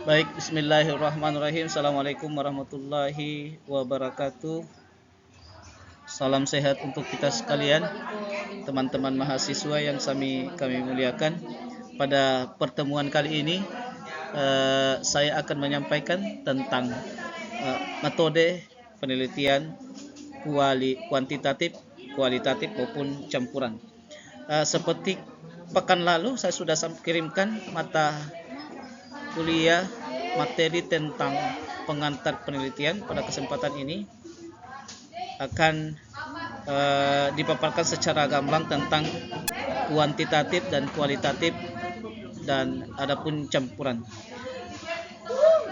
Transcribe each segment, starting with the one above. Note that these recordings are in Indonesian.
Baik, bismillahirrahmanirrahim. Assalamualaikum warahmatullahi wabarakatuh. Salam sehat untuk kita sekalian, teman-teman mahasiswa yang kami muliakan. Pada pertemuan kali ini, saya akan menyampaikan tentang metode penelitian kuantitatif, kualitatif maupun campuran. Seperti pekan lalu, saya sudah kirimkan mata kuliah materi tentang pengantar penelitian. Pada kesempatan ini akan dipaparkan secara gamblang tentang kuantitatif dan kualitatif dan adapun campuran.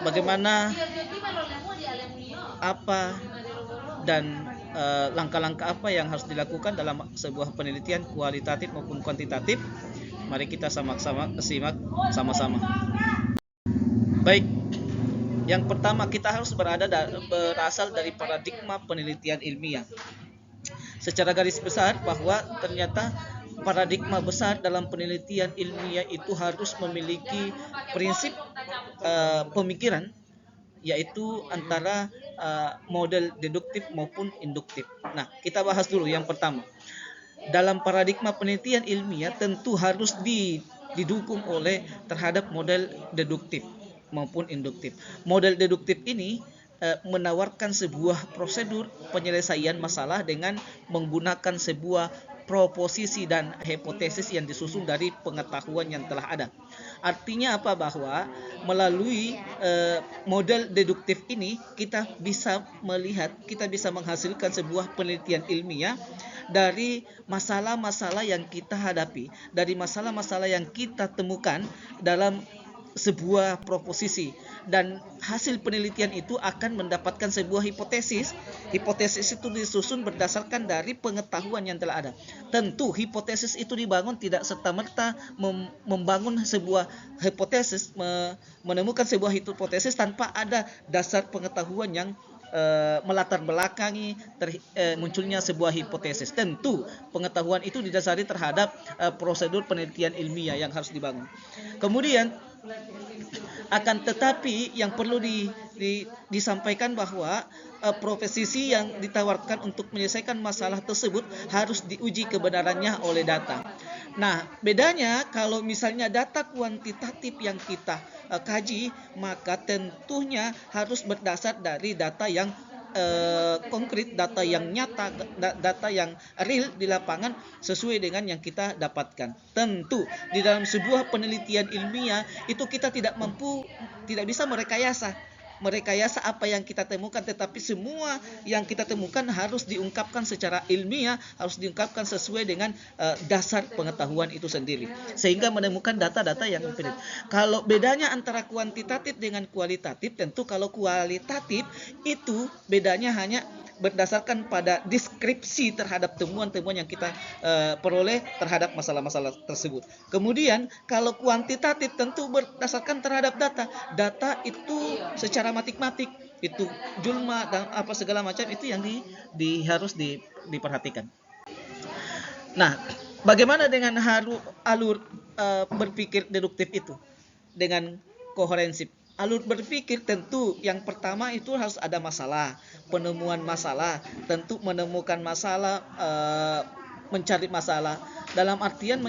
Bagaimana, apa, dan langkah-langkah apa yang harus dilakukan dalam sebuah penelitian kualitatif maupun kuantitatif. Mari kita sama-sama simak sama-sama. Baik, yang pertama kita harus berasal dari paradigma penelitian ilmiah. Secara garis besar bahwa ternyata paradigma besar dalam penelitian ilmiah itu harus memiliki prinsip pemikiran, yaitu antara model deduktif maupun induktif. Nah, kita bahas dulu yang pertama. Dalam paradigma penelitian ilmiah tentu harus didukung oleh terhadap model deduktif maupun induktif. Model deduktif ini menawarkan sebuah prosedur penyelesaian masalah dengan menggunakan sebuah proposisi dan hipotesis yang disusun dari pengetahuan yang telah ada. Artinya apa? Bahwa melalui model deduktif ini kita bisa melihat, kita bisa menghasilkan sebuah penelitian ilmiah dari masalah-masalah yang kita hadapi, dari masalah-masalah yang kita temukan dalam sebuah proposisi, dan hasil penelitian itu akan mendapatkan sebuah hipotesis. Hipotesis itu disusun berdasarkan dari pengetahuan yang telah ada. Tentu hipotesis itu dibangun tidak serta-merta membangun sebuah hipotesis, menemukan sebuah hipotesis tanpa ada dasar pengetahuan yang melatar belakangi munculnya sebuah hipotesis. Tentu pengetahuan itu didasari terhadap prosedur penelitian ilmiah yang harus dibangun. Kemudian akan tetapi yang perlu disampaikan bahwa proposisi yang ditawarkan untuk menyelesaikan masalah tersebut harus diuji kebenarannya oleh data. Nah, bedanya kalau misalnya data kuantitatif yang kita kaji, maka tentunya harus berdasar dari data yang konkret, data yang nyata, data yang real di lapangan sesuai dengan yang kita dapatkan. Tentu di dalam sebuah penelitian ilmiah itu kita tidak bisa merekayasa apa yang kita temukan, tetapi semua yang kita temukan harus diungkapkan secara ilmiah, harus diungkapkan sesuai dengan dasar pengetahuan itu sendiri, sehingga menemukan data-data yang valid. Kalau bedanya antara kuantitatif dengan kualitatif, tentu kalau kualitatif itu bedanya hanya berdasarkan pada deskripsi terhadap temuan-temuan yang kita peroleh terhadap masalah-masalah tersebut. Kemudian kalau kuantitatif tentu berdasarkan terhadap data. Data itu secara matematik itu julma dan apa segala macam itu yang harus diperhatikan. Nah, bagaimana dengan alur berpikir deduktif itu dengan koherensif? Alur berpikir tentu yang pertama itu harus ada masalah, penemuan masalah, tentu menemukan masalah, mencari masalah. Dalam artian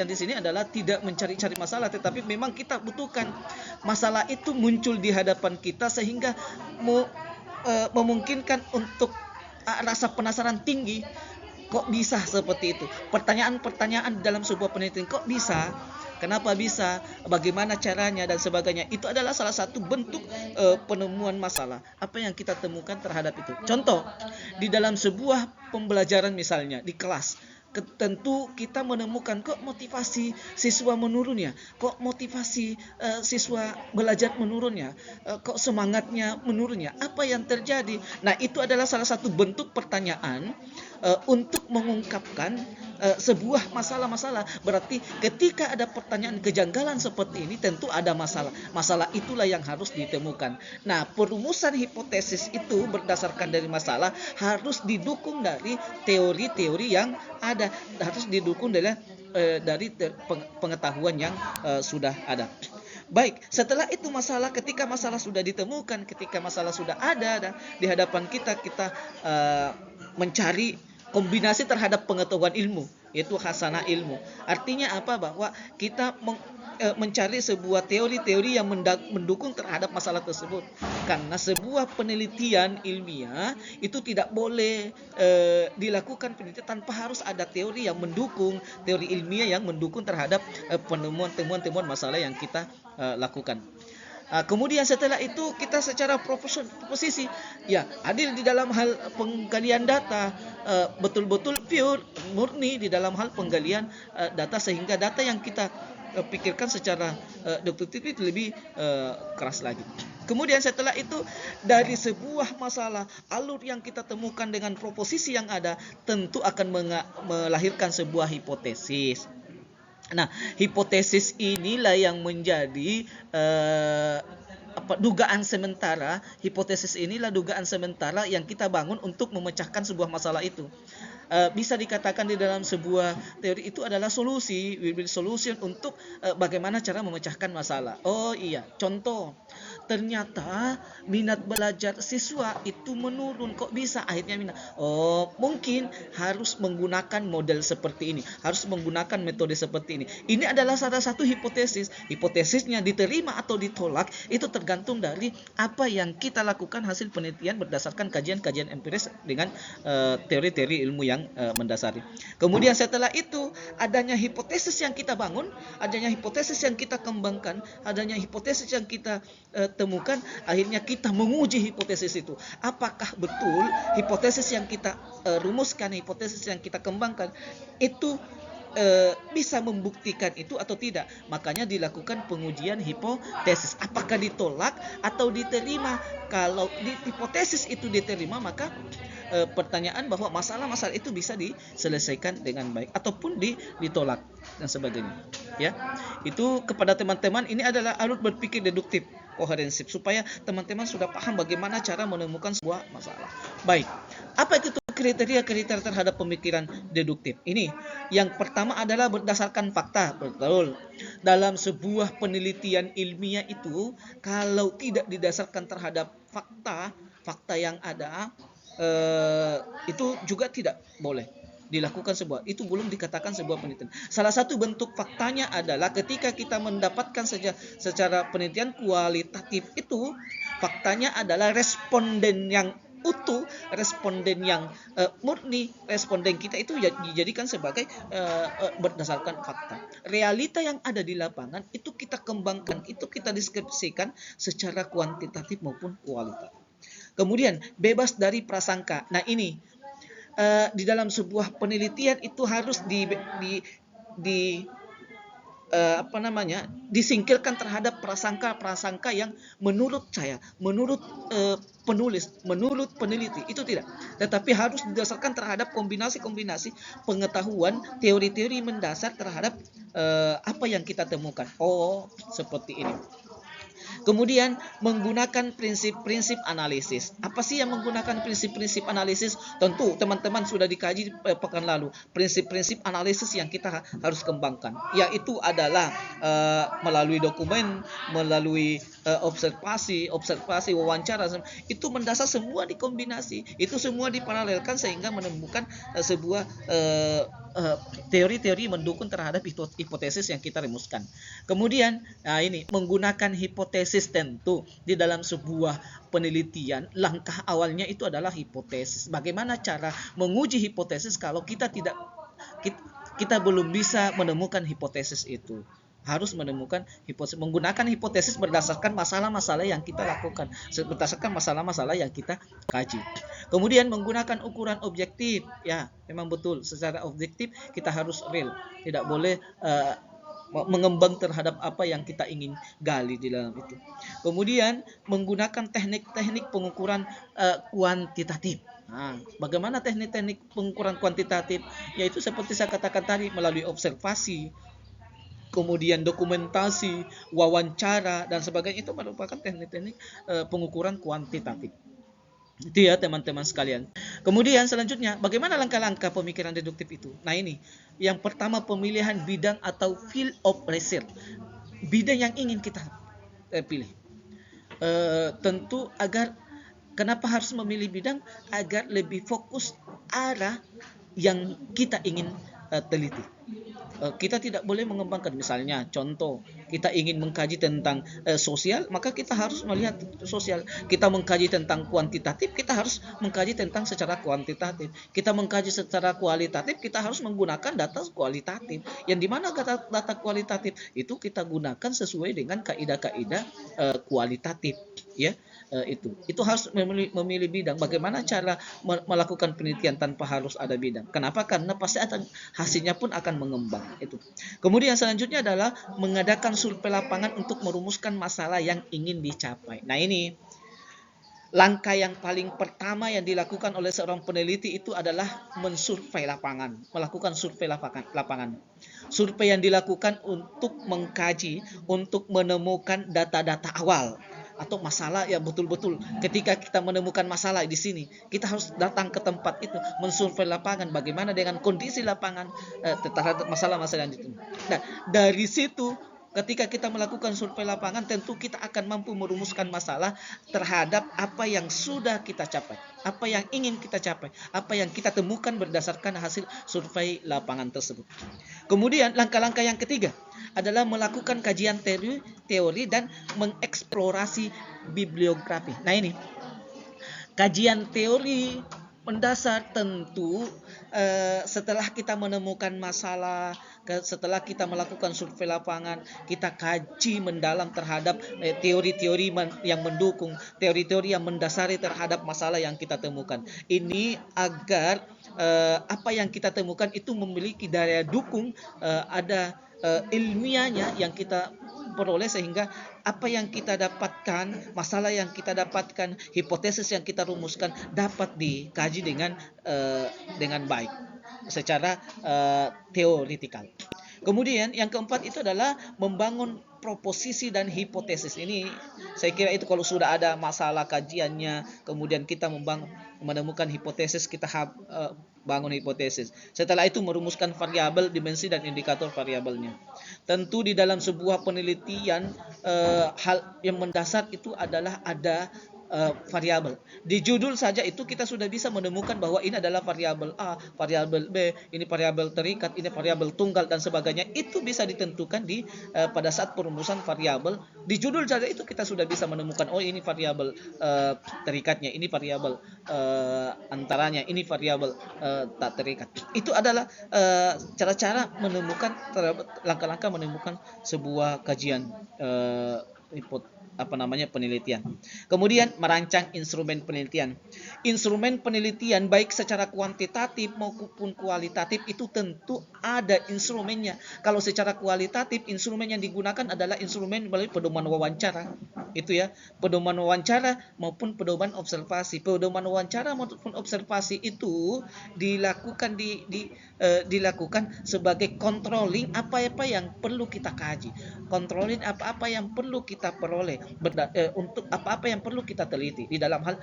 di sini adalah tidak mencari-cari masalah, tetapi memang kita butuhkan masalah itu muncul di hadapan kita sehingga memungkinkan untuk rasa penasaran tinggi. Kok bisa seperti itu? Pertanyaan-pertanyaan dalam sebuah penelitian, kok bisa? Kenapa bisa? Bagaimana caranya dan sebagainya? Itu adalah salah satu bentuk penemuan masalah. Apa yang kita temukan terhadap itu? Contoh, di dalam sebuah pembelajaran misalnya di kelas, tentu kita menemukan kok motivasi siswa menurunnya, kok motivasi siswa belajar menurunnya, kok semangatnya menurunnya, apa yang terjadi. Nah, itu adalah salah satu bentuk pertanyaan untuk mengungkapkan sebuah masalah-masalah. Berarti ketika ada pertanyaan kejanggalan seperti ini, tentu ada masalah. Masalah itulah yang harus ditemukan. Nah, perumusan hipotesis itu berdasarkan dari masalah harus didukung dari teori-teori yang ada, harus didukung dari pengetahuan yang sudah ada. Baik, setelah itu ketika masalah sudah ditemukan, ketika masalah sudah ada di hadapan kita, kita mencari kombinasi terhadap pengetahuan ilmu, yaitu hasanah ilmu. Artinya apa? Bahwa kita mencari sebuah teori-teori yang mendukung terhadap masalah tersebut. Karena sebuah penelitian ilmiah itu tidak boleh dilakukan penelitian tanpa harus ada teori yang mendukung, teori ilmiah yang mendukung terhadap temuan masalah yang kita lakukan. Kemudian setelah itu kita secara proposisi, ya, adil di dalam hal penggalian data, betul-betul pure, murni di dalam hal penggalian data, sehingga data yang kita pikirkan secara deduktif itu lebih keras lagi. Kemudian setelah itu, dari sebuah masalah, alur yang kita temukan dengan proposisi yang ada tentu akan melahirkan sebuah hipotesis. Nah, hipotesis inilah yang menjadi dugaan sementara. Hipotesis inilah dugaan sementara yang kita bangun untuk memecahkan sebuah masalah itu. Bisa dikatakan di dalam sebuah teori itu adalah solusi, solution untuk bagaimana cara memecahkan masalah. Oh iya, contoh, ternyata minat belajar siswa itu menurun. Kok bisa akhirnya minat? Oh, mungkin harus menggunakan model seperti ini, harus menggunakan metode seperti ini. Ini adalah salah satu hipotesis. Hipotesisnya diterima atau ditolak itu tergantung dari apa yang kita lakukan hasil penelitian berdasarkan kajian-kajian empiris dengan teori-teori ilmu yang mendasari. Kemudian setelah itu, adanya hipotesis yang kita bangun, adanya hipotesis yang kita kembangkan, adanya hipotesis yang kita temukan, akhirnya kita menguji hipotesis itu. Apakah betul hipotesis yang kita rumuskan, hipotesis yang kita kembangkan itu bisa membuktikan itu atau tidak. Makanya dilakukan pengujian hipotesis. Apakah ditolak atau diterima? Kalau hipotesis itu diterima, maka pertanyaan bahwa masalah-masalah itu bisa diselesaikan dengan baik ataupun ditolak dan sebagainya. Ya, itu kepada teman-teman, ini adalah alur berpikir deduktif kohorensif, supaya teman-teman sudah paham bagaimana cara menemukan sebuah masalah. Baik, apa itu kriteria-kriteria terhadap pemikiran deduktif? Ini yang pertama adalah berdasarkan fakta. Betul, dalam sebuah penelitian ilmiah itu kalau tidak didasarkan terhadap fakta yang ada, itu juga tidak boleh dilakukan itu belum dikatakan sebuah penelitian. Salah satu bentuk faktanya adalah ketika kita mendapatkan secara penelitian kualitatif itu, faktanya adalah responden yang utuh, responden yang murni, responden kita itu dijadikan sebagai berdasarkan fakta. Realita yang ada di lapangan itu kita kembangkan, itu kita deskripsikan secara kuantitatif maupun kualitatif. Kemudian bebas dari prasangka. Nah, ini di dalam sebuah penelitian itu harus disingkirkan terhadap prasangka yang menurut saya, menurut penulis, menurut peneliti itu tidak, tetapi harus didasarkan terhadap kombinasi pengetahuan, teori-teori mendasar terhadap apa yang kita temukan. Oh, seperti ini. Kemudian menggunakan prinsip-prinsip analisis. Apa sih yang menggunakan prinsip-prinsip analisis? Tentu teman-teman sudah dikaji pekan lalu. Prinsip-prinsip analisis yang kita harus kembangkan, yaitu adalah melalui dokumen, melalui observasi, wawancara, itu mendasar semua dikombinasi, itu semua diparalelkan sehingga menemukan sebuah teori-teori mendukung terhadap hipotesis yang kita rumuskan. Kemudian, ini menggunakan hipotesis. Tentu di dalam sebuah penelitian, langkah awalnya itu adalah hipotesis. Bagaimana cara menguji hipotesis kalau kita belum bisa menemukan hipotesis itu? Harus menemukan hipotesis, menggunakan hipotesis berdasarkan masalah-masalah yang kita lakukan, berdasarkan masalah-masalah yang kita kaji. Kemudian menggunakan ukuran objektif. Ya, memang betul, secara objektif kita harus real, tidak boleh mengembang terhadap apa yang kita ingin gali di dalam itu. Kemudian menggunakan teknik-teknik pengukuran kuantitatif. Nah, bagaimana teknik-teknik pengukuran kuantitatif? Yaitu seperti saya katakan tadi, melalui observasi, kemudian dokumentasi, wawancara, dan sebagainya. Itu merupakan teknik-teknik pengukuran kuantitatif. Itu ya teman-teman sekalian. Kemudian selanjutnya, bagaimana langkah-langkah pemikiran deduktif itu? Nah, ini yang pertama, pemilihan bidang atau field of research. Bidang yang ingin kita pilih. Tentu agar kenapa harus memilih bidang? Agar lebih fokus arah yang kita ingin teliti. Kita tidak boleh mengembangkan, misalnya contoh kita ingin mengkaji tentang sosial, maka kita harus melihat sosial. Kita mengkaji tentang kuantitatif, kita harus mengkaji tentang secara kuantitatif. Kita mengkaji secara kualitatif, kita harus menggunakan data kualitatif. Yang dimana data kualitatif itu kita gunakan sesuai dengan kaidah-kaidah kualitatif, ya. Itu harus memilih bidang. Bagaimana cara melakukan penelitian tanpa harus ada bidang? Kenapa? Karena pasti hasilnya pun akan mengembang. Itu. Kemudian selanjutnya adalah mengadakan survei lapangan untuk merumuskan masalah yang ingin dicapai. Nah, ini langkah yang paling pertama yang dilakukan oleh seorang peneliti itu adalah mensurvei lapangan, melakukan survei lapangan. Survei yang dilakukan untuk mengkaji, untuk menemukan data-data awal atau masalah yang betul-betul ketika kita menemukan masalah di sini, kita harus datang ke tempat itu, mensurvei lapangan, bagaimana dengan kondisi lapangan terhadap masalah-masalah yang itu. Nah, dari situ ketika kita melakukan survei lapangan, tentu kita akan mampu merumuskan masalah terhadap apa yang sudah kita capai, apa yang ingin kita capai, apa yang kita temukan berdasarkan hasil survei lapangan tersebut. Kemudian langkah-langkah yang ketiga adalah melakukan kajian teori dan mengeksplorasi bibliografi. Nah, ini kajian teori mendasar tentu setelah kita menemukan masalah, setelah kita melakukan survei lapangan, kita kaji mendalam terhadap teori-teori yang mendukung, teori-teori yang mendasari terhadap masalah yang kita temukan. Ini agar apa yang kita temukan itu memiliki daya dukung, ada ilmiahnya yang kita peroleh, sehingga apa yang kita dapatkan, masalah yang kita dapatkan, hipotesis yang kita rumuskan dapat dikaji dengan baik secara teoritikal. Kemudian yang keempat itu adalah membangun proposisi dan hipotesis. Ini saya kira itu kalau sudah ada masalah kajiannya, kemudian kita menemukan hipotesis, kita bangun hipotesis. Setelah itu merumuskan variabel, dimensi, dan indikator variabelnya. Tentu di dalam sebuah penelitian hal yang mendasar itu adalah ada variabel. Di judul saja itu kita sudah bisa menemukan bahwa ini adalah variabel A, variabel B, ini variabel terikat, ini variabel tunggal, dan sebagainya. Itu bisa ditentukan pada saat perumusan variabel. Di judul saja itu kita sudah bisa menemukan, oh ini variabel terikatnya, ini variabel antaranya, ini variabel tak terikat. Itu adalah cara-cara menemukan, langkah-langkah menemukan sebuah kajian penelitian. Kemudian merancang instrumen penelitian. Instrumen penelitian baik secara kuantitatif maupun kualitatif itu tentu ada instrumennya. Kalau secara kualitatif, instrumen yang digunakan adalah instrumen melalui pedoman wawancara. Itu ya, pedoman wawancara maupun pedoman observasi. Pedoman wawancara maupun observasi itu dilakukan dilakukan sebagai controlling apa-apa yang perlu kita kaji, controlling apa-apa yang perlu kita peroleh, untuk apa-apa yang perlu kita teliti di dalam hal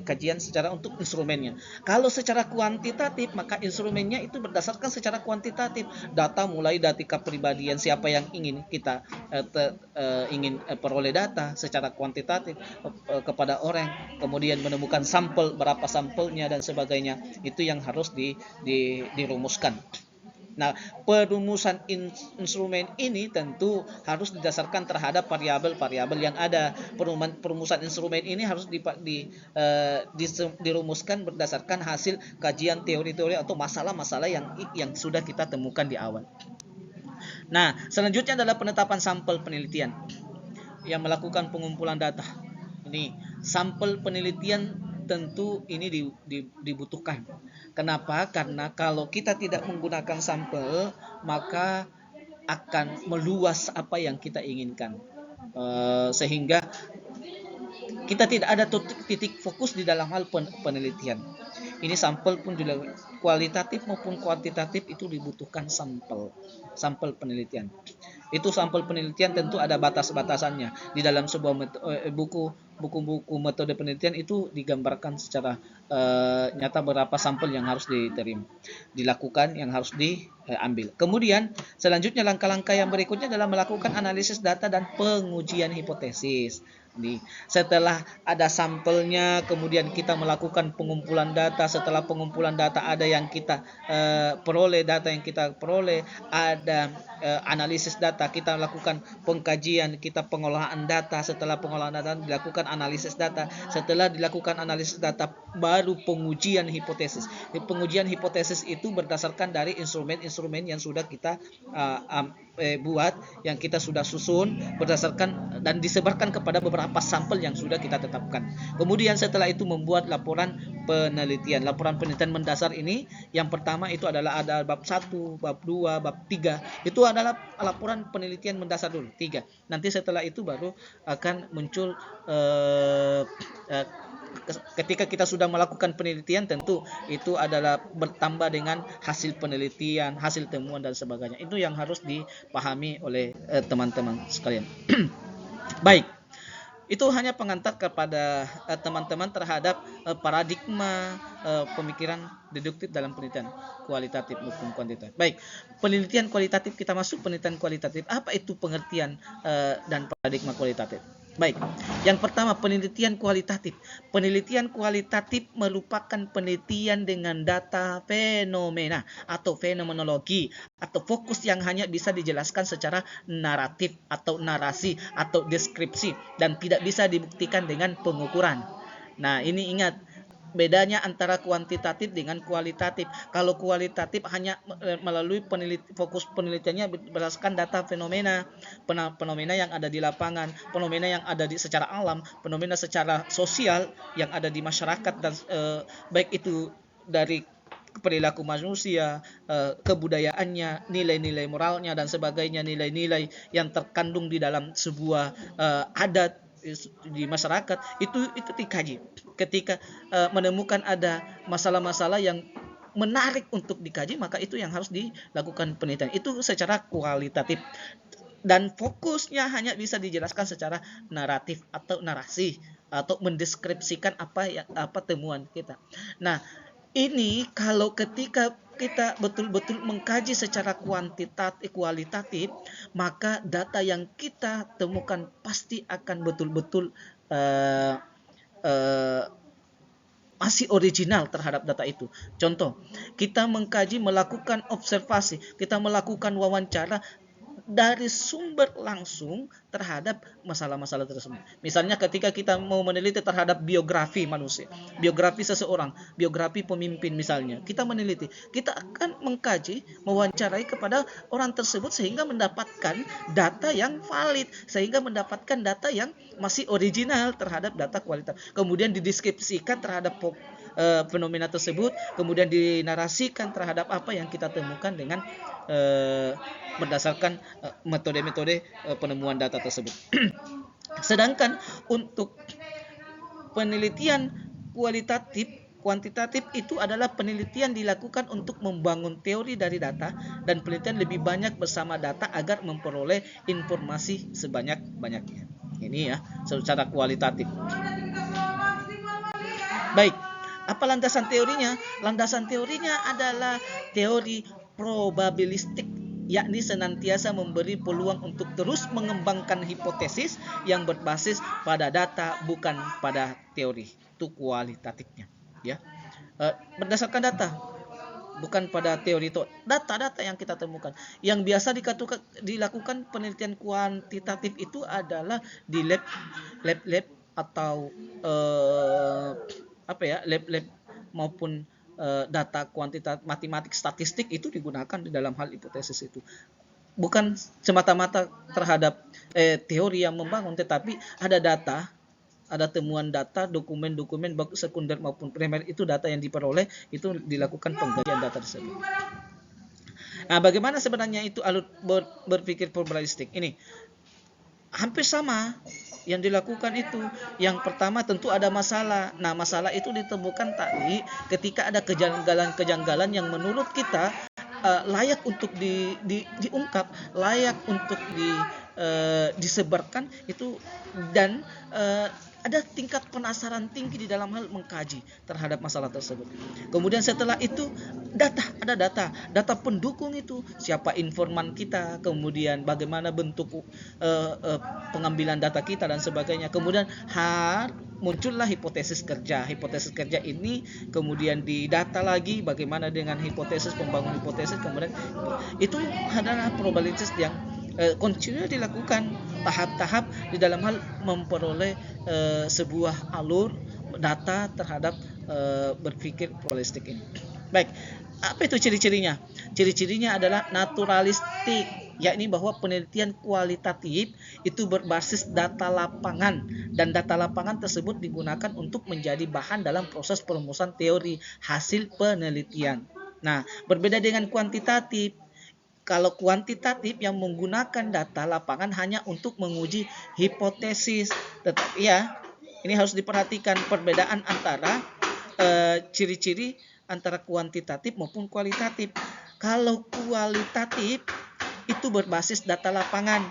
kajian secara untuk instrumennya. Kalau secara kuantitatif, maka instrumennya itu berdasarkan secara kuantitatif, data mulai dari kepribadian siapa yang ingin kita ingin peroleh data secara kuantitatif kepada orang, kemudian menemukan sampel, berapa sampelnya dan sebagainya. Itu yang harus dirumuskan. Nah, perumusan instrumen ini tentu harus didasarkan terhadap variabel-variabel yang ada. Perumusan instrumen ini harus dirumuskan berdasarkan hasil kajian teori-teori atau masalah-masalah yang sudah kita temukan di awal. Nah, selanjutnya adalah penetapan sampel penelitian yang melakukan pengumpulan data. Ini sampel penelitian tentu ini dibutuhkan. Kenapa? Karena kalau kita tidak menggunakan sampel, maka akan meluas apa yang kita inginkan, sehingga kita tidak ada titik fokus di dalam hal penelitian. Ini sampel pun juga kualitatif maupun kuantitatif itu dibutuhkan sampel penelitian. Itu sampel penelitian tentu ada batas-batasannya. Di dalam sebuah buku-buku metode penelitian itu digambarkan secara nyata berapa sampel yang harus dilakukan, yang harus diambil. Kemudian selanjutnya langkah-langkah yang berikutnya adalah melakukan analisis data dan pengujian hipotesis. Setelah ada sampelnya, kemudian kita melakukan pengumpulan data. Setelah pengumpulan data ada yang kita peroleh, ada analisis data, kita lakukan pengkajian, kita pengolahan data. Setelah pengolahan data dilakukan analisis data. Setelah dilakukan analisis data baru pengujian hipotesis. Pengujian hipotesis itu berdasarkan dari instrumen-instrumen yang sudah kita buat, yang kita sudah susun berdasarkan dan disebarkan kepada beberapa sampel yang sudah kita tetapkan. Kemudian setelah itu membuat laporan penelitian. Laporan penelitian mendasar ini yang pertama itu adalah ada bab 1, bab 2, bab 3. Itu adalah laporan penelitian mendasar dulu, 3. Nanti setelah itu baru akan muncul ketika kita sudah melakukan penelitian, tentu itu adalah bertambah dengan hasil penelitian, hasil temuan dan sebagainya. Itu yang harus dipahami oleh teman-teman sekalian. Baik, itu hanya pengantar kepada teman-teman terhadap paradigma pemikiran deduktif dalam penelitian kualitatif maupun kuantitatif. Baik, penelitian kualitatif, kita masuk penelitian kualitatif. Apa itu pengertian dan paradigma kualitatif? Baik, yang pertama penelitian kualitatif. Penelitian kualitatif merupakan penelitian dengan data fenomena atau fenomenologi atau fokus yang hanya bisa dijelaskan secara naratif atau narasi atau deskripsi dan tidak bisa dibuktikan dengan pengukuran. Nah, ini ingat bedanya antara kuantitatif dengan kualitatif. Kalau kualitatif hanya melalui fokus penelitiannya berdasarkan data fenomena yang ada di lapangan, fenomena yang ada secara alam, fenomena secara sosial yang ada di masyarakat, dan baik itu dari perilaku manusia, kebudayaannya, nilai-nilai moralnya dan sebagainya, nilai-nilai yang terkandung di dalam sebuah adat di masyarakat, itu dikaji. Ketika menemukan ada masalah-masalah yang menarik untuk dikaji, maka itu yang harus dilakukan penelitian. Itu secara kualitatif. Dan fokusnya hanya bisa dijelaskan secara naratif atau narasi atau mendeskripsikan apa temuan kita. Nah, ini kalau ketika kita betul-betul mengkaji secara kualitatif, maka data yang kita temukan pasti akan betul-betul masih original terhadap data itu. Contoh, kita mengkaji, melakukan observasi, kita melakukan wawancara dari sumber langsung terhadap masalah-masalah tersebut. Misalnya ketika kita mau meneliti terhadap biografi manusia, biografi seseorang, biografi pemimpin misalnya, kita meneliti, kita akan mengkaji, mewawancarai kepada orang tersebut sehingga mendapatkan data yang valid, sehingga mendapatkan data yang masih original terhadap data kualitas. Kemudian dideskripsikan terhadap fenomena tersebut, kemudian dinarasikan terhadap apa yang kita temukan dengan berdasarkan metode-metode penemuan data tersebut. Sedangkan untuk penelitian kuantitatif itu adalah penelitian dilakukan untuk membangun teori dari data, dan penelitian lebih banyak bersama data agar memperoleh informasi sebanyak-banyaknya. Ini ya, secara kualitatif. Baik, apa landasan teorinya? Landasan teorinya adalah teori probabilistik, yakni senantiasa memberi peluang untuk terus mengembangkan hipotesis yang berbasis pada data, bukan pada teori. Itu kualitatifnya, ya. Berdasarkan data, bukan pada teori itu. Data-data yang kita temukan. Yang biasa dilakukan penelitian kuantitatif itu adalah di lab atau lab maupun data kuantitatif, matematik, statistik itu digunakan di dalam hal hipotesis itu. Bukan semata-mata terhadap teori yang membangun, tetapi ada data, ada temuan data, dokumen-dokumen baik sekunder maupun primer, itu data yang diperoleh, itu dilakukan pengkajian data tersebut. Nah, bagaimana sebenarnya itu alur berpikir probabilistik? Ini hampir sama yang dilakukan itu. Yang pertama tentu ada masalah. Nah, masalah itu ditemukan tadi ketika ada kejanggalan-kejanggalan yang menurut kita layak untuk diungkap, layak untuk disebarkan itu, dan ada tingkat penasaran tinggi di dalam hal mengkaji terhadap masalah tersebut. Kemudian setelah itu ada data pendukung itu, siapa informan kita, kemudian bagaimana bentuk pengambilan data kita dan sebagainya. Kemudian muncullah hipotesis kerja. Hipotesis kerja ini kemudian didata lagi bagaimana dengan hipotesis, pembangun hipotesis, kemudian itu adalah probabilitas yang continue dilakukan tahap-tahap di dalam hal memperoleh sebuah alur data terhadap berpikir probabilistik ini. Baik, apa itu ciri-cirinya? Ciri-cirinya adalah naturalistik, yakni bahwa penelitian kualitatif itu berbasis data lapangan, dan data lapangan tersebut digunakan untuk menjadi bahan dalam proses perumusan teori hasil penelitian. Nah, berbeda dengan kuantitatif. Kalau kuantitatif yang menggunakan data lapangan hanya untuk menguji hipotesis, tetapi ya ini harus diperhatikan perbedaan antara ciri-ciri antara kuantitatif maupun kualitatif. Kalau kualitatif itu berbasis data lapangan.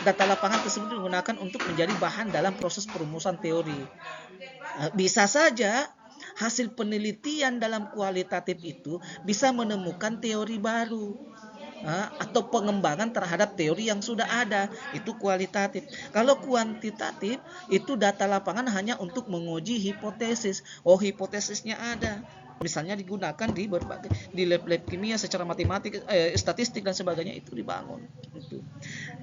Data lapangan tersebut digunakan untuk menjadi bahan dalam proses perumusan teori. Bisa saja hasil penelitian dalam kualitatif itu bisa menemukan teori baru atau pengembangan terhadap teori yang sudah ada, itu kualitatif. Kalau kuantitatif itu data lapangan hanya untuk menguji hipotesis. Hipotesisnya ada, misalnya digunakan di lab-lab kimia secara matematik, statistik dan sebagainya, itu dibangun.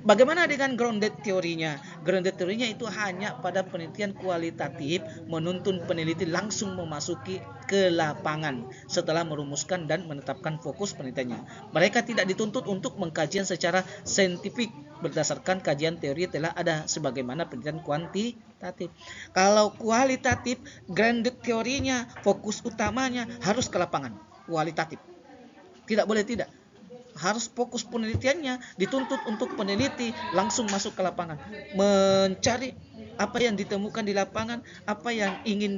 Bagaimana dengan grounded teorinya? Grounded teorinya itu hanya pada penelitian kualitatif, menuntun peneliti langsung memasuki ke lapangan setelah merumuskan dan menetapkan fokus penelitiannya. Mereka tidak dituntut untuk mengkajian secara saintifik berdasarkan kajian teori telah ada, sebagaimana penelitian kuantitatif. Kalau kualitatif, grounded teorinya, fokus utamanya harus ke lapangan. Kualitatif tidak boleh tidak, harus fokus penelitiannya dituntut untuk peneliti langsung masuk ke lapangan, mencari apa yang ditemukan di lapangan, apa yang ingin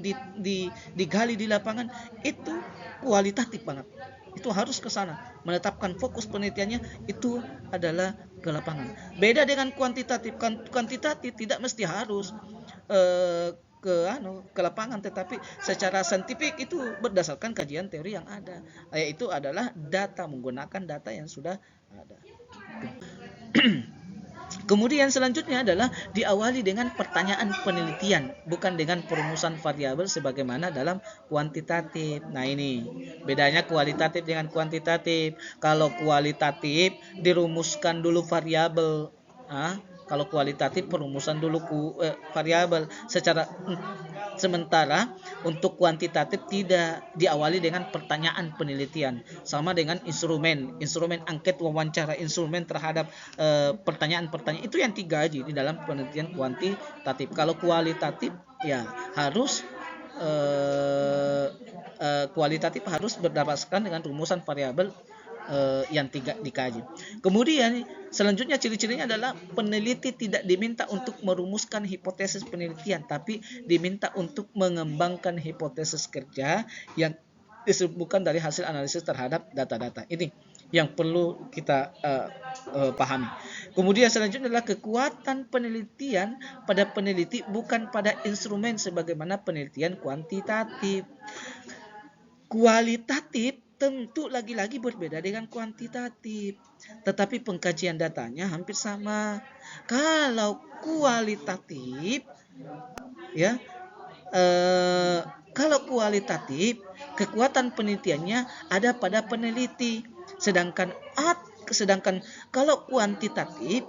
digali di lapangan, itu kualitatif banget. Itu harus ke sana, menetapkan fokus penelitiannya itu adalah ke lapangan. Beda dengan kuantitatif. Kuantitatif tidak mesti harus ke lapangan, tetapi secara saintifik itu berdasarkan kajian teori yang ada, yaitu adalah data, menggunakan data yang sudah ada. Kemudian selanjutnya adalah diawali dengan pertanyaan penelitian, bukan dengan perumusan variabel sebagaimana dalam kuantitatif. Nah, ini bedanya kualitatif dengan kuantitatif. Kalau kualitatif dirumuskan dulu variabel, kalau kualitatif perumusan dulu variabel sementara untuk kuantitatif tidak, diawali dengan pertanyaan penelitian, sama dengan instrumen angket, wawancara, instrumen terhadap pertanyaan-pertanyaan itu yang digaji di dalam penelitian kuantitatif. Kalau kualitatif ya harus kualitatif harus berdasarkan dengan rumusan variabel yang tidak dikaji. Kemudian selanjutnya ciri-cirinya adalah peneliti tidak diminta untuk merumuskan hipotesis penelitian, tapi diminta untuk mengembangkan hipotesis kerja yang disebutkan dari hasil analisis terhadap data-data. Ini yang perlu kita pahami. Kemudian selanjutnya adalah kekuatan penelitian pada peneliti, bukan pada instrumen sebagaimana penelitian kuantitatif. Kualitatif tentu lagi-lagi berbeda dengan kuantitatif, tetapi pengkajian datanya hampir sama. Kalau kualitatif ya, kalau kualitatif kekuatan penelitiannya ada pada peneliti, sedangkan kalau kuantitatif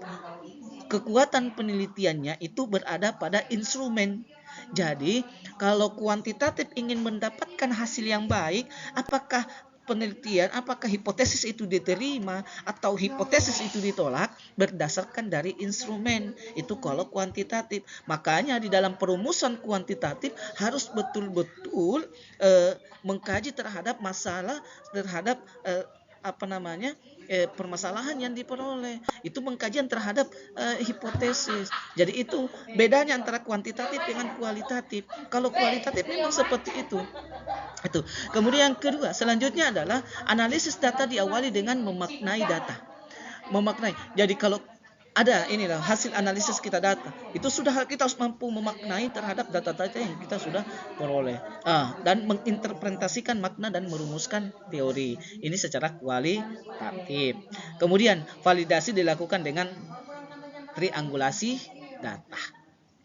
kekuatan penelitiannya itu berada pada instrumen. Jadi kalau kuantitatif ingin mendapatkan hasil yang baik, apakah hipotesis itu diterima atau hipotesis itu ditolak berdasarkan dari instrumen, itu kalau kuantitatif. Makanya di dalam perumusan kuantitatif harus betul-betul mengkaji terhadap masalah, terhadap permasalahan yang diperoleh. Itu pengkajian terhadap hipotesis. Jadi itu bedanya antara kuantitatif dengan kualitatif. Kalau kualitatif memang seperti itu. Kemudian yang kedua, selanjutnya adalah analisis data diawali dengan memaknai data. Jadi kalau ada inilah hasil analisis kita data, itu sudah kita harus mampu memaknai terhadap data-data yang kita sudah peroleh, dan menginterpretasikan makna dan merumuskan teori. Ini secara kualitatif. Kemudian validasi dilakukan dengan triangulasi data.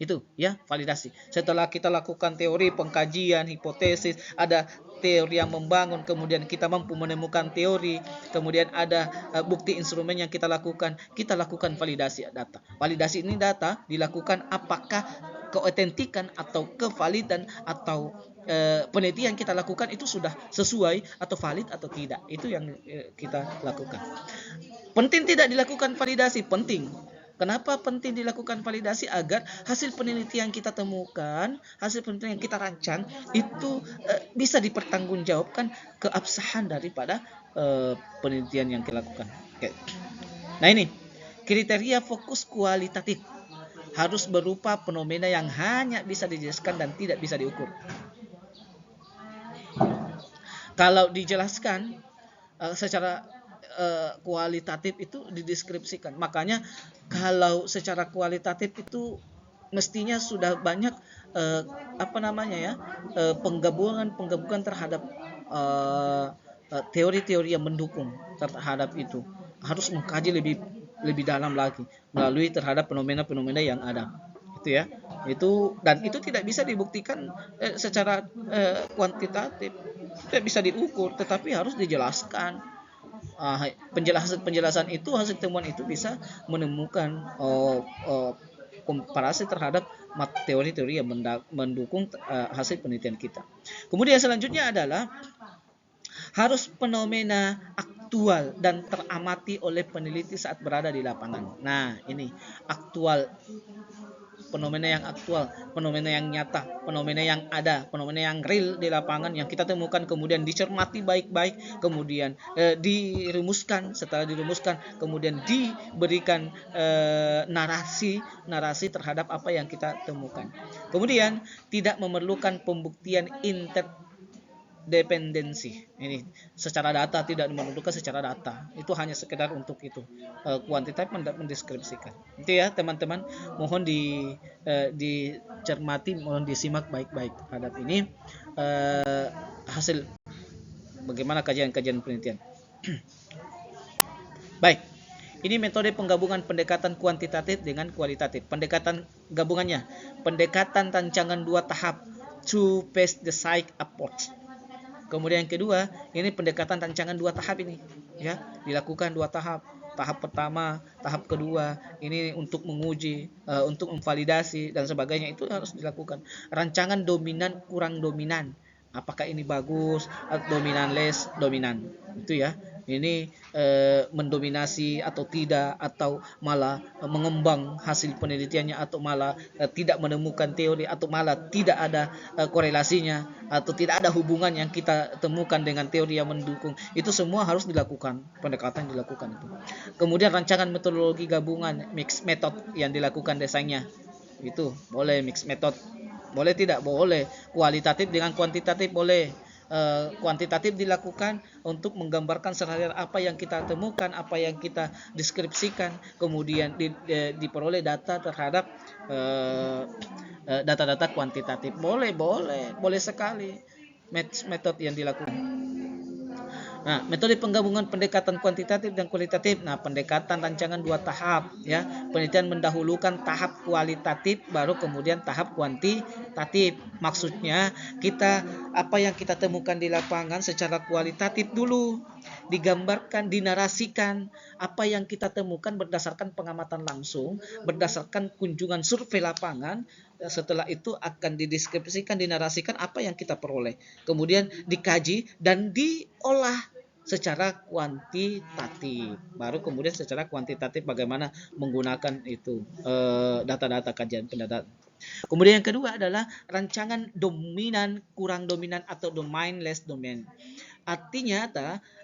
Itu ya, validasi. Setelah kita lakukan teori, pengkajian, hipotesis, ada teori yang membangun, kemudian kita mampu menemukan teori, kemudian ada bukti instrumen yang kita lakukan validasi data. Validasi ini data dilakukan apakah keotentikan atau kevalidan atau penelitian kita lakukan itu sudah sesuai atau valid atau tidak. Itu yang kita lakukan. Penting tidak dilakukan validasi? Penting. Kenapa penting dilakukan validasi? Agar hasil penelitian kita temukan, hasil penelitian yang kita rancang itu bisa dipertanggungjawabkan keabsahan daripada penelitian yang kita lakukan. Oke. Nah ini kriteria fokus kualitatif harus berupa fenomena yang hanya bisa dijelaskan dan tidak bisa diukur. Kalau dijelaskan secara kualitatif itu dideskripsikan. Makanya kalau secara kualitatif itu mestinya sudah banyak penggabungan terhadap teori-teori yang mendukung terhadap itu. Harus mengkaji lebih dalam lagi melalui terhadap fenomena-fenomena yang ada. Itu ya. Dan itu tidak bisa dibuktikan secara kuantitatif. Tidak bisa diukur, tetapi harus dijelaskan. Penjelasan itu, hasil temuan itu bisa menemukan komparasi terhadap teori-teori yang mendukung hasil penelitian kita. Kemudian selanjutnya adalah harus fenomena aktual dan teramati oleh peneliti saat berada di lapangan. Nah, ini aktual. Fenomena yang aktual, fenomena yang nyata, fenomena yang ada, fenomena yang real di lapangan yang kita temukan, kemudian dicermati baik-baik, kemudian dirumuskan. Setelah dirumuskan, kemudian diberikan narasi terhadap apa yang kita temukan. Kemudian tidak memerlukan pembuktian interdependensi. Ini secara data, tidak menentukan secara data. Itu hanya sekedar untuk itu. Kuantitatif mendeskripsikan. Itu ya teman-teman, mohon dicermati, mohon disimak baik-baik terhadap ini hasil bagaimana kajian-kajian penelitian. Baik. Ini metode penggabungan pendekatan kuantitatif dengan kualitatif. Pendekatan gabungannya, pendekatan rancangan 2 tahap, two-phase design approach. Kemudian yang kedua, ini pendekatan rancangan 2 tahap ini, ya, dilakukan 2 tahap. Tahap pertama, tahap kedua, ini untuk menguji, untuk memvalidasi dan sebagainya, itu harus dilakukan. Rancangan dominan kurang dominan. Apakah ini bagus, dominan less dominan. Itu ya. Ini mendominasi atau tidak, atau malah mengembang hasil penelitiannya, atau malah tidak menemukan teori, atau malah tidak ada korelasinya, atau tidak ada hubungan yang kita temukan dengan teori yang mendukung. Itu semua harus dilakukan, pendekatan dilakukan itu. Kemudian rancangan metodologi gabungan, mixed method yang dilakukan desainnya. Itu boleh mixed method. Boleh tidak? Boleh. Kualitatif dengan kuantitatif boleh. Kuantitatif dilakukan untuk menggambarkan sehari-hari apa yang kita temukan, apa yang kita deskripsikan, kemudian diperoleh data terhadap data-data kuantitatif. Boleh sekali metode yang dilakukan. Nah, metode penggabungan pendekatan kuantitatif dan kualitatif. Nah, pendekatan rancangan 2 tahap, ya. Penelitian mendahulukan tahap kualitatif, baru kemudian tahap kuantitatif. Maksudnya apa yang kita temukan di lapangan secara kualitatif dulu, digambarkan, dinarasikan apa yang kita temukan berdasarkan pengamatan langsung, berdasarkan kunjungan survei lapangan. Setelah itu akan dideskripsikan, dinarasikan apa yang kita peroleh. Kemudian dikaji dan diolah secara kuantitatif. Baru kemudian secara kuantitatif bagaimana menggunakan itu data-data kajian pendataan. Kemudian yang kedua adalah rancangan dominan kurang dominan atau domain less domain. Artinya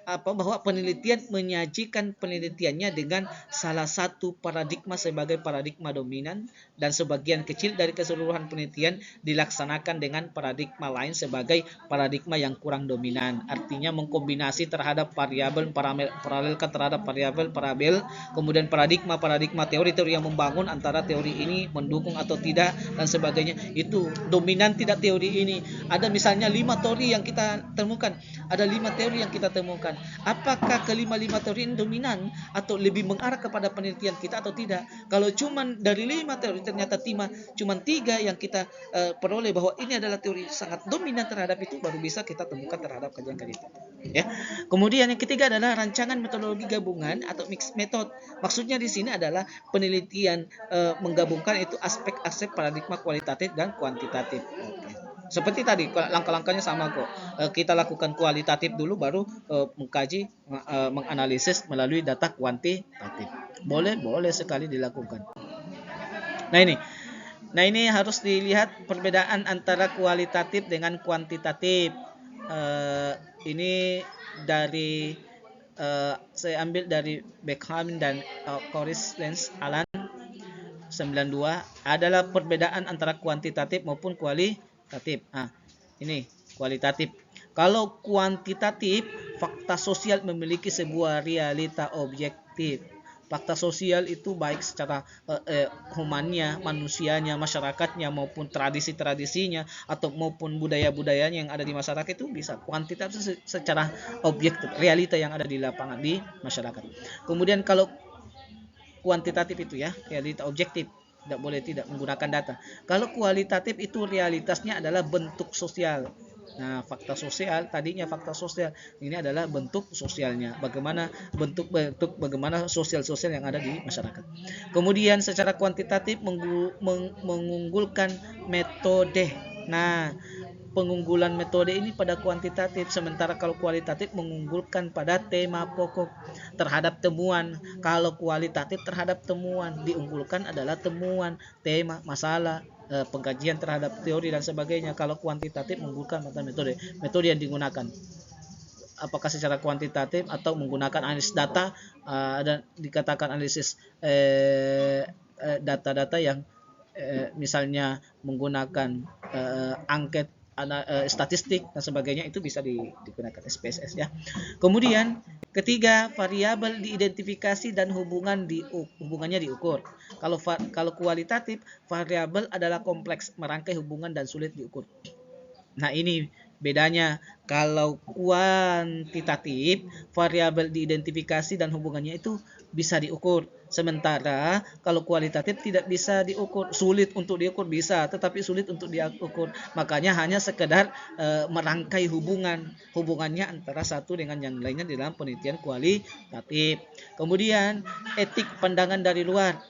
bahwa penelitian menyajikan penelitiannya dengan salah satu paradigma sebagai paradigma dominan dan sebagian kecil dari keseluruhan penelitian dilaksanakan dengan paradigma lain sebagai paradigma yang kurang dominan. Artinya mengkombinasi terhadap variabel paralelkan terhadap variabel parabel, kemudian paradigma teori-teori yang membangun antara teori ini mendukung atau tidak dan sebagainya. Itu dominan tidak teori ini. Ada misalnya 5 teori yang kita temukan. Ada 5 teori yang kita temukan. Apakah kelima-lima teori ini dominan atau lebih mengarah kepada penelitian kita atau tidak? Kalau cuman dari 5 teori ternyata cuman 3 yang kita peroleh bahwa ini adalah teori sangat dominan terhadap itu, baru bisa kita temukan terhadap kajian-kajian itu. Ya. Kemudian yang ketiga adalah rancangan metodologi gabungan atau mixed method. Maksudnya di sini adalah penelitian menggabungkan itu aspek-aspek paradigma kualitatif dan kuantitatif. Oke. Seperti tadi langkah-langkahnya sama kok. Kita lakukan kualitatif dulu baru mengkaji, menganalisis melalui data kuantitatif. Boleh sekali dilakukan. Nah ini harus dilihat perbedaan antara kualitatif dengan kuantitatif. Ini dari saya ambil dari Beckham dan Corris Lenz Alan 92 adalah perbedaan antara kuantitatif maupun kualitatif. Ini kualitatif. Kalau kuantitatif, fakta sosial memiliki sebuah realita objektif. Fakta sosial itu baik secara humannya, manusianya, masyarakatnya maupun tradisi-tradisinya atau maupun budaya-budayanya yang ada di masyarakat itu bisa kuantitatif secara objektif, realita yang ada di lapangan di masyarakat. Kemudian kalau kuantitatif itu ya, realita objektif, tidak menggunakan data. Kalau kualitatif itu realitasnya adalah bentuk sosial. Nah, fakta sosial tadinya fakta sosial, ini adalah bentuk sosialnya. Bagaimana bagaimana sosial yang ada di masyarakat. Kemudian secara kuantitatif mengunggulkan metode. Nah, pengunggulan metode ini pada kuantitatif, sementara kalau kualitatif mengunggulkan pada tema pokok terhadap temuan. Kalau kualitatif terhadap temuan, diunggulkan adalah temuan, tema, masalah, pengkajian terhadap teori dan sebagainya. Kalau kuantitatif mengunggulkan metode yang digunakan. Apakah secara kuantitatif atau menggunakan analisis data, dan dikatakan analisis data-data yang misalnya menggunakan angket, statistik dan sebagainya, itu bisa digunakan SPSS ya. Kemudian ketiga, variabel diidentifikasi dan hubungannya diukur. Kalau kualitatif, variabel adalah kompleks, merangkai hubungan dan sulit diukur. Nah, ini bedanya. Kalau kuantitatif, variabel diidentifikasi dan hubungannya itu bisa diukur. Sementara kalau kualitatif tidak bisa diukur, sulit untuk diukur, bisa tetapi sulit untuk diukur. Makanya hanya sekedar merangkai hubungannya antara satu dengan yang lainnya di dalam penelitian kualitatif. Kemudian etik pandangan dari luar.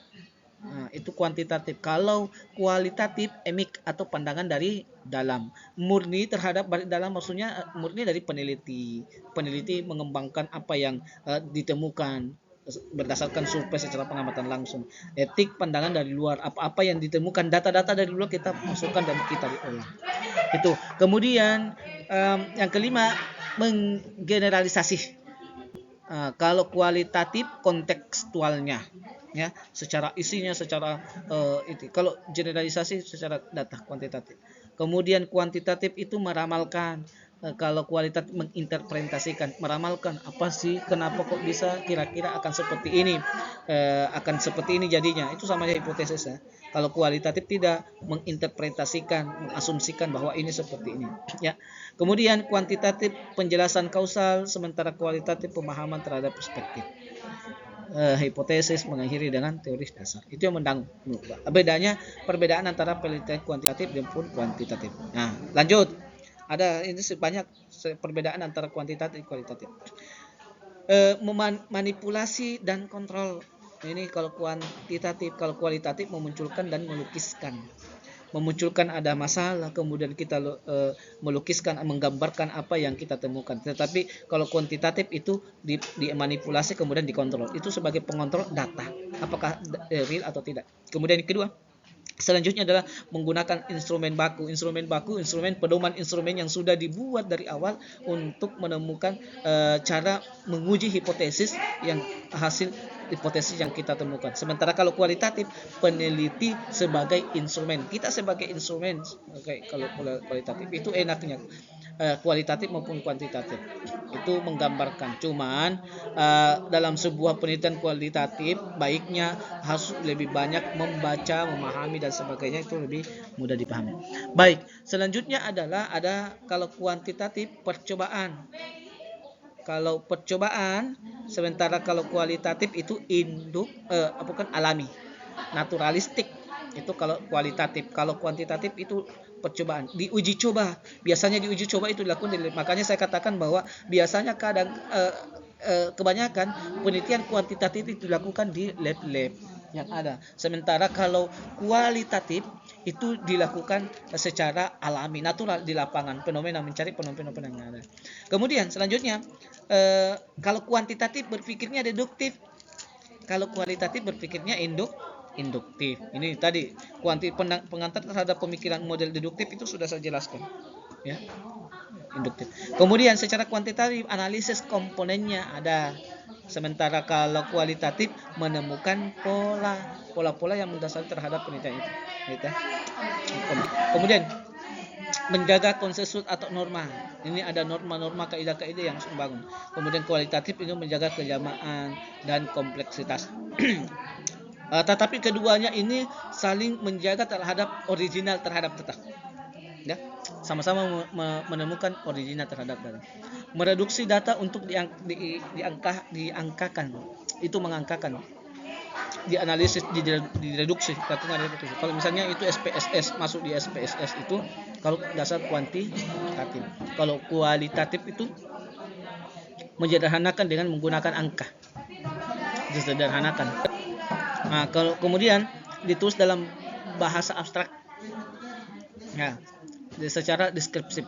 Nah, itu kuantitatif. Kalau kualitatif, emik atau pandangan dari dalam. Murni terhadap balik dalam, maksudnya murni dari peneliti. Peneliti mengembangkan apa yang ditemukan berdasarkan survei secara pengamatan langsung. Etik pandangan dari luar, apa-apa yang ditemukan, data-data dari luar kita masukkan dan kita diolah. Itu. Kemudian yang kelima, menggeneralisasi. Kalau kualitatif, kontekstualnya, ya, secara isinya, secara itu. Kalau generalisasi secara data kuantitatif. Kemudian kuantitatif itu meramalkan. Kalau kualitatif menginterpretasikan, meramalkan apa sih, kenapa kok bisa, kira-kira akan seperti ini jadinya. Itu sama aja hipotesis ya. Kalau kualitatif tidak, menginterpretasikan, mengasumsikan bahwa ini seperti ini ya. Kemudian kuantitatif penjelasan kausal, sementara kualitatif pemahaman terhadap perspektif. Hipotesis mengakhiri dengan teori dasar. Itu yang perbedaan antara penelitian kuantitatif dan kuantitatif. Nah, lanjut. Ada ini sebanyak perbedaan antara kuantitatif dan kualitatif. Manipulasi dan kontrol. Ini kalau kuantitatif. Kalau kualitatif memunculkan dan melukiskan. Memunculkan ada masalah, kemudian kita melukiskan, menggambarkan apa yang kita temukan. Tetapi kalau kuantitatif itu dimanipulasi kemudian dikontrol. Itu sebagai pengontrol data, apakah real atau tidak. Kemudian yang kedua, Selanjutnya adalah menggunakan instrumen baku. Instrumen baku, instrumen pedoman instrumen yang sudah dibuat dari awal untuk menemukan cara menguji hipotesis yang hasil hipotesis yang kita temukan. Sementara kalau kualitatif, peneliti sebagai instrumen. Kita sebagai instrumen, kalau kualitatif itu enaknya kualitatif maupun kuantitatif itu menggambarkan. Cuman dalam sebuah penelitian kualitatif baiknya harus lebih banyak membaca, memahami dan sebagainya, itu lebih mudah dipahami. Baik, selanjutnya adalah ada kalau kuantitatif percobaan. Kalau percobaan, sementara kalau kualitatif itu bukan alami, naturalistik. Itu kalau kualitatif. Kalau kuantitatif itu percobaan, diuji coba. Biasanya diuji coba itu dilakukan di lab. Makanya saya katakan bahwa biasanya kebanyakan penelitian kuantitatif itu dilakukan di lab-lab yang ada. Sementara kalau kualitatif itu dilakukan secara alami, natural di lapangan, fenomena, mencari fenomena yang ada. Kemudian selanjutnya kalau kuantitatif berpikirnya deduktif. Kalau kualitatif berpikirnya induktif. Ini tadi pengantar terhadap pemikiran model deduktif itu sudah saya jelaskan, ya. Induktif. Kemudian secara kuantitatif analisis komponennya ada. Sementara kalau kualitatif menemukan pola-pola yang mendasari terhadap penelitian itu. Gitu. Kemudian menjaga konsensus atau norma. Ini ada norma-norma, kaidah-kaidah yang membangun. Kemudian kualitatif itu menjaga kejamaan dan kompleksitas. Tetapi keduanya ini saling menjaga terhadap original terhadap data. Ya, sama-sama menemukan original terhadap data. Mereduksi data untuk diangkakan. Itu mengangkakan. Dianalisis, direduksi. Kalau misalnya itu SPSS, masuk di SPSS itu kalau dasar kuantitatif. Kalau kualitatif itu menyederhanakan dengan menggunakan angka. Disederhanakan. Nah, kalau kemudian ditulis dalam bahasa abstrak. Ya, secara deskriptif.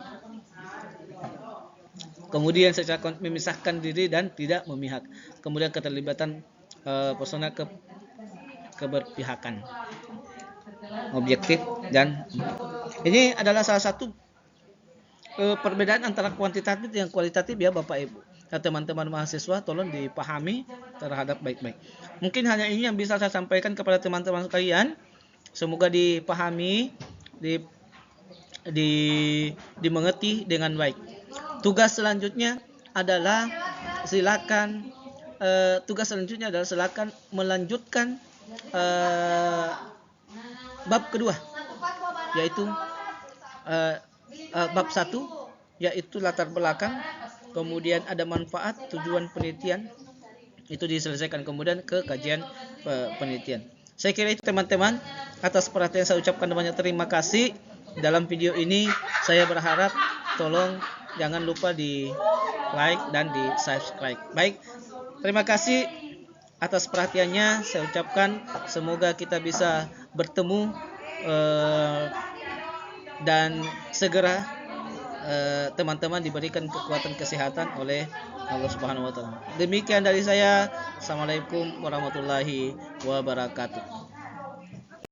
Kemudian secara memisahkan diri dan tidak memihak. Kemudian keterlibatan personal keberpihakan, objektif, dan ini adalah salah satu perbedaan antara kuantitatif dan kualitatif, ya Bapak Ibu. Nah, teman-teman mahasiswa tolong dipahami terhadap baik-baik. Mungkin hanya ini yang bisa saya sampaikan kepada teman-teman sekalian. Semoga dipahami, dimengerti dengan baik. Tugas selanjutnya adalah silakan melanjutkan bab kedua, yaitu bab 1, yaitu latar belakang, kemudian ada manfaat, tujuan penelitian, itu diselesaikan, kemudian ke kajian penelitian. Saya kira itu teman-teman. Atas perhatian saya ucapkan banyak terima kasih. Dalam video ini saya berharap tolong jangan lupa di like dan di subscribe. Baik, terima kasih atas perhatiannya. Saya ucapkan semoga kita bisa bertemu dan segera teman-teman diberikan kekuatan kesehatan oleh Allah Subhanahu wa taala. Demikian dari saya. Assalamualaikum warahmatullahi wabarakatuh.